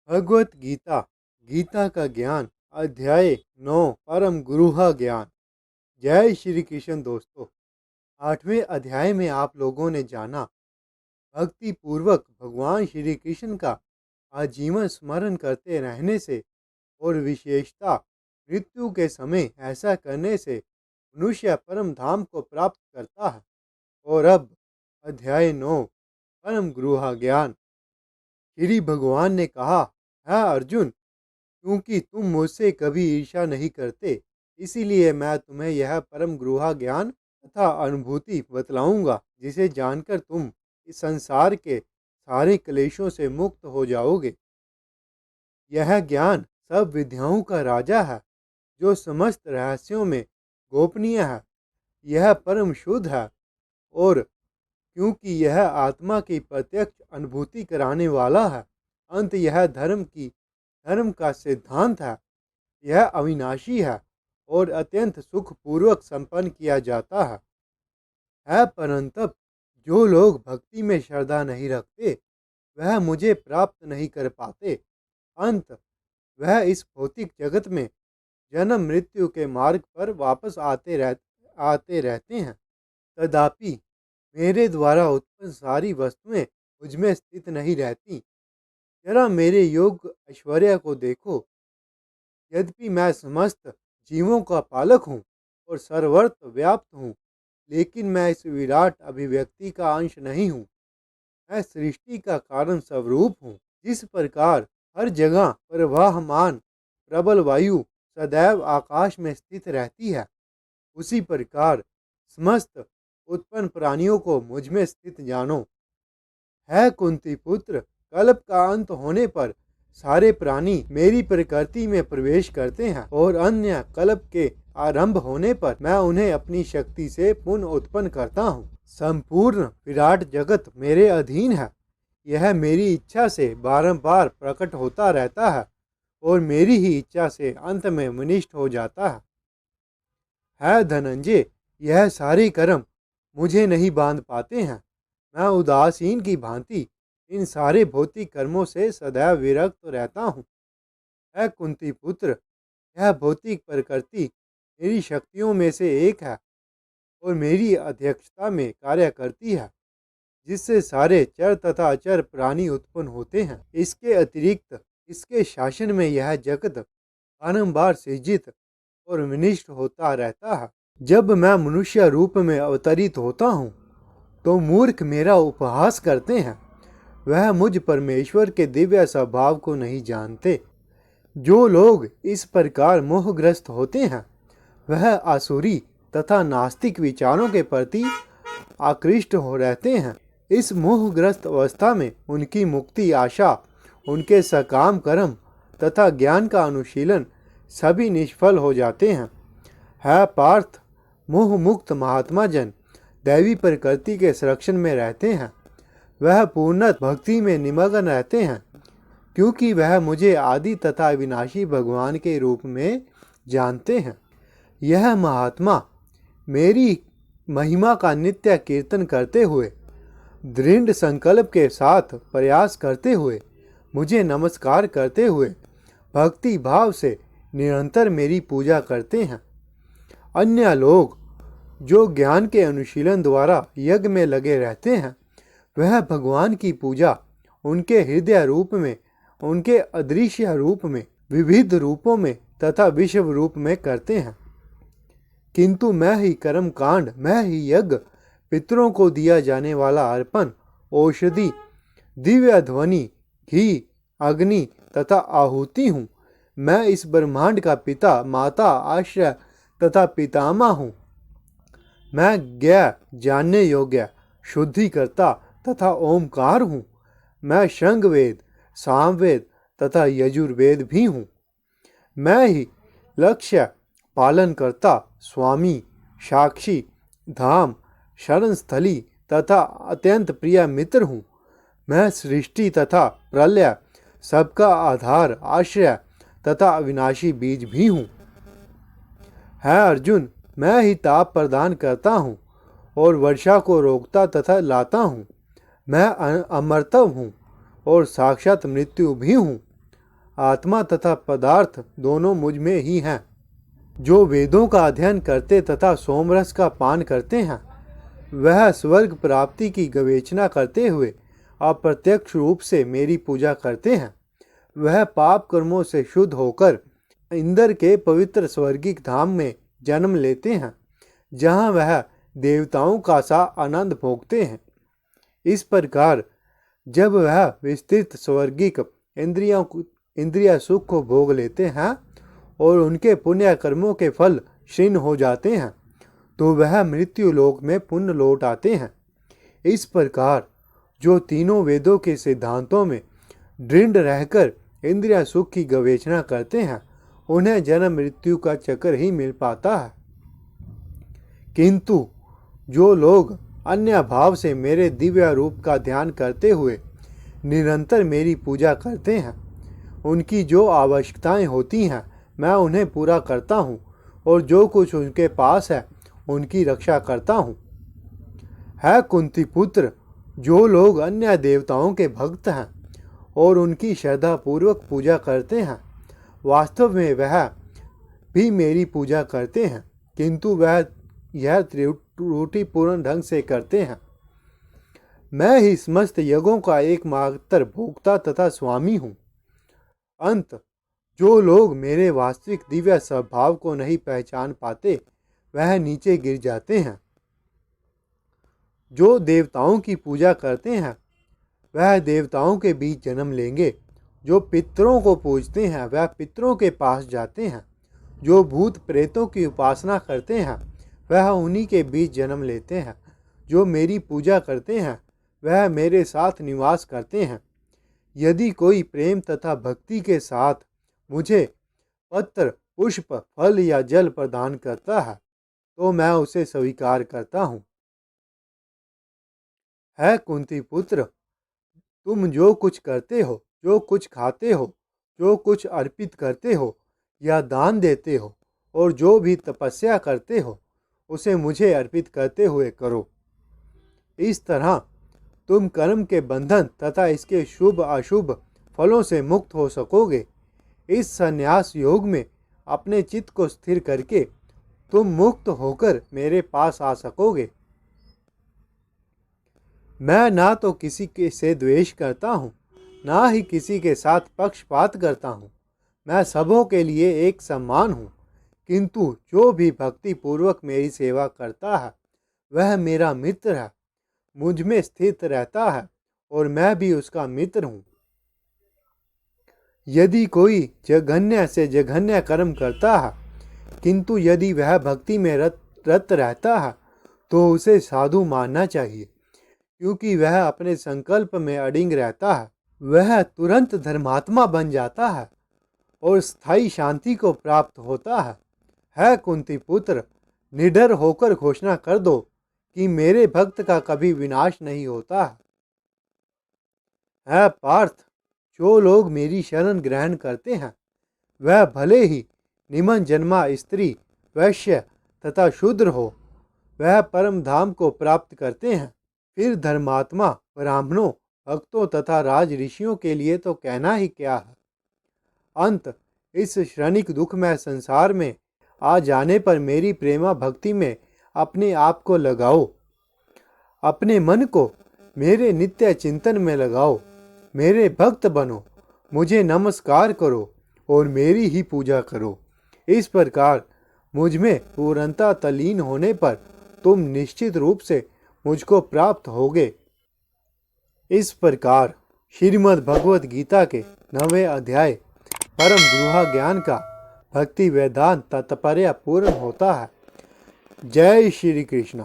भगवत गीता गीता का ज्ञान अध्याय 9 परम गुरुहा ज्ञान। जय श्री कृष्ण दोस्तों। 8वें अध्याय में आप लोगों ने जाना भक्ति पूर्वक भगवान श्री कृष्ण का आजीवन स्मरण करते रहने से और विशेषता मृत्यु के समय ऐसा करने से मनुष्य परम धाम को प्राप्त करता है। और अब अध्याय 9 परम गुरुहा ज्ञान। श्री भगवान ने कहा, है अर्जुन, क्योंकि तुम मुझसे कभी ईर्ष्या नहीं करते, इसीलिए मैं तुम्हें यह परम गुरुहा ज्ञान तथा अनुभूति बतलाऊंगा, जिसे जानकर तुम इस संसार के सारे क्लेशों से मुक्त हो जाओगे। यह ज्ञान सब विद्याओं का राजा है, जो समस्त रहस्यों में गोपनीय है। यह परम शुद्ध है, और क्योंकि यह आत्मा की प्रत्यक्ष अनुभूति कराने वाला है, अंत यह धर्म का सिद्धांत है। यह अविनाशी है और अत्यंत सुखपूर्वक संपन्न किया जाता है। परंतप जो लोग भक्ति में श्रद्धा नहीं रखते, वह मुझे प्राप्त नहीं कर पाते। अंत वह इस भौतिक जगत में जन्म मृत्यु के मार्ग पर वापस आते रहते हैं। तथापि मेरे द्वारा उत्पन्न सारी वस्तुएं मुझमें स्थित नहीं रहती। जरा मेरे योग ऐश्वर्य को देखो। यद्यपि मैं समस्त जीवों का पालक हूँ और सर्वत्र व्याप्त हूँ, लेकिन मैं इस विराट अभिव्यक्ति का अंश नहीं हूँ। मैं सृष्टि का कारण स्वरूप हूँ। जिस प्रकार हर जगह प्रवाहमान प्रबल वायु सदैव आकाश में स्थित रहती है, उसी प्रकार समस्त उत्पन्न प्राणियों को मुझमें स्थित जानो। है कुंती पुत्र, कल्प का अंत होने पर सारे प्राणी मेरी प्रकृति में प्रवेश करते हैं, और अन्य कल्प के आरंभ होने पर मैं उन्हें अपनी शक्ति से पुनः उत्पन्न करता हूँ। संपूर्ण विराट जगत मेरे अधीन है। यह मेरी इच्छा से बारंबार प्रकट होता रहता है और मेरी ही इच्छा से अंत में विनिष्ट हो जाता है धनंजय, यह सारे कर्म मुझे नहीं बांध पाते हैं। मैं उदासीन की भांति इन सारे भौतिक कर्मों से सदैव विरक्त रहता हूँ। है कुंती पुत्र, यह भौतिक प्रकृति मेरी शक्तियों में से एक है और मेरी अध्यक्षता में कार्य करती है, जिससे सारे चर तथा अचर प्राणी उत्पन्न होते हैं। इसके अतिरिक्त इसके शासन में यह जगत बारंबार सृजित और विनिष्ट होता रहता है। जब मैं मनुष्य रूप में अवतरित होता हूँ, तो मूर्ख मेरा उपहास करते हैं। वह मुझ परमेश्वर के दिव्य स्वभाव को नहीं जानते। जो लोग इस प्रकार मोहग्रस्त होते हैं, वह आसुरी तथा नास्तिक विचारों के प्रति आकृष्ट हो रहते हैं। इस मोहग्रस्त अवस्था में उनकी मुक्ति आशा, उनके सकाम कर्म तथा ज्ञान का अनुशीलन सभी निष्फल हो जाते हैं। है पार्थ, मोह मुक्त महात्मा जन दैवी प्रकृति के संरक्षण में रहते हैं। वह पूर्णत भक्ति में निमग्न रहते हैं, क्योंकि वह मुझे आदि तथा विनाशी भगवान के रूप में जानते हैं। यह महात्मा मेरी महिमा का नित्य कीर्तन करते हुए, दृढ़ संकल्प के साथ प्रयास करते हुए, मुझे नमस्कार करते हुए भक्ति भाव से निरंतर मेरी पूजा करते हैं। अन्य लोग जो ज्ञान के अनुशीलन द्वारा यज्ञ में लगे रहते हैं, वह भगवान की पूजा उनके हृदय रूप में, उनके अदृश्य रूप में, विविध रूपों में तथा विश्व रूप में करते हैं। किंतु मैं ही कर्म कांड, मैं ही यज्ञ, पितरों को दिया जाने वाला अर्पण, औषधि, दिव्य ध्वनि, घी, अग्नि तथा आहुति हूँ। मैं इस ब्रह्मांड का पिता, माता, आश्रय तथा पितामह हूँ। मैं ज्ञ जानने योग्य, शुद्धिकर्ता तथा ओमकार हूँ। मैं शंखवेद, सामवेद तथा यजुर्वेद भी हूँ। मैं ही लक्ष्य, पालनकर्ता, स्वामी, साक्षी, धाम, शरणस्थली तथा अत्यंत प्रिय मित्र हूँ। मैं सृष्टि तथा प्रलय, सबका आधार, आश्रय तथा अविनाशी बीज भी हूँ। है अर्जुन, मैं ही ताप प्रदान करता हूँ और वर्षा को रोकता तथा लाता हूँ। मैं अमरतव हूँ और साक्षात मृत्यु भी हूँ। आत्मा तथा पदार्थ दोनों मुझ में ही हैं। जो वेदों का अध्ययन करते तथा सोमरस का पान करते हैं, वह स्वर्ग प्राप्ति की गवेचना करते हुए अप्रत्यक्ष रूप से मेरी पूजा करते हैं। वह पाप कर्मों से शुद्ध होकर इंद्र के पवित्र स्वर्गिक धाम में जन्म लेते हैं, जहाँ वह देवताओं का सा आनंद भोगते हैं। इस प्रकार जब वह विस्तृत स्वर्गिक इंद्रिया सुख को भोग लेते हैं और उनके पुण्य कर्मों के फल क्षीण हो जाते हैं, तो वह मृत्यु लोक में पुण्य लौट आते हैं। इस प्रकार जो तीनों वेदों के सिद्धांतों में दृढ़ रहकर इंद्रिया सुख की गवेचना करते हैं, उन्हें जन्म मृत्यु का चक्र ही मिल पाता है। किंतु जो लोग अन्य भाव से मेरे दिव्य रूप का ध्यान करते हुए निरंतर मेरी पूजा करते हैं, उनकी जो आवश्यकताएं होती हैं मैं उन्हें पूरा करता हूँ, और जो कुछ उनके पास है उनकी रक्षा करता हूँ। है कुंती पुत्र, जो लोग अन्य देवताओं के भक्त हैं और उनकी श्रद्धा पूर्वक पूजा करते हैं, वास्तव में वह भी मेरी पूजा करते हैं, किंतु वह यह त्रुटिपूर्ण ढंग से करते हैं। मैं ही समस्त यज्ञों का एकमात्र भोक्ता तथा स्वामी हूँ। अंत जो लोग मेरे वास्तविक दिव्य स्वभाव को नहीं पहचान पाते, वह नीचे गिर जाते हैं। जो देवताओं की पूजा करते हैं, वह देवताओं के बीच जन्म लेंगे। जो पितरों को पूजते हैं, वह पितरों के पास जाते हैं। जो भूत प्रेतों की उपासना करते हैं, वह उन्हीं के बीच जन्म लेते हैं। जो मेरी पूजा करते हैं, वह मेरे साथ निवास करते हैं। यदि कोई प्रेम तथा भक्ति के साथ मुझे पत्र, पुष्प, फल या जल प्रदान करता है, तो मैं उसे स्वीकार करता हूँ। है कुंती पुत्र, तुम जो कुछ करते हो, जो कुछ खाते हो, जो कुछ अर्पित करते हो या दान देते हो, और जो भी तपस्या करते हो, उसे मुझे अर्पित करते हुए करो। इस तरह तुम कर्म के बंधन तथा इसके शुभ अशुभ फलों से मुक्त हो सकोगे। इस संन्यास योग में अपने चित्त को स्थिर करके तुम मुक्त होकर मेरे पास आ सकोगे। मैं ना तो किसी के से द्वेष करता हूँ, ना ही किसी के साथ पक्षपात करता हूँ। मैं सबों के लिए एक समान हूँ, किंतु जो भी भक्ति पूर्वक मेरी सेवा करता है, वह मेरा मित्र है, मुझ में स्थित रहता है और मैं भी उसका मित्र हूँ। यदि कोई जघन्य से जघन्य कर्म करता है, किंतु यदि वह भक्ति में रत रहता है, तो उसे साधु मानना चाहिए, क्योंकि वह अपने संकल्प में अडिग रहता है। वह तुरंत धर्मात्मा बन जाता है और स्थायी शांति को प्राप्त होता है। है कुंती पुत्र, निडर होकर घोषणा कर दो कि मेरे भक्त का कभी विनाश नहीं होता है पार्थ, जो लोग मेरी शरण ग्रहण करते हैं, वह भले ही निम्न जन्मा स्त्री, वैश्य तथा शूद्र हो, वह परम धाम को प्राप्त करते हैं। फिर धर्मात्मा ब्राह्मणों, भक्तों तथा राज ऋषियों के लिए तो कहना ही क्या है। अंत इस क्षणिक दुखमय संसार में आ जाने पर मेरी प्रेमा भक्ति में अपने आप को लगाओ। अपने मन को मेरे नित्य चिंतन में लगाओ। मेरे भक्त बनो, मुझे नमस्कार करो और मेरी ही पूजा करो। इस प्रकार मुझ में पूर्णता तल्लीन होने पर तुम निश्चित रूप से मुझको प्राप्त होगे। इस प्रकार श्रीमद् भगवत गीता के 9वें अध्याय परम गृह ज्ञान का भक्ति वेदांत तात्पर्य पूर्ण होता है। जय श्री कृष्ण।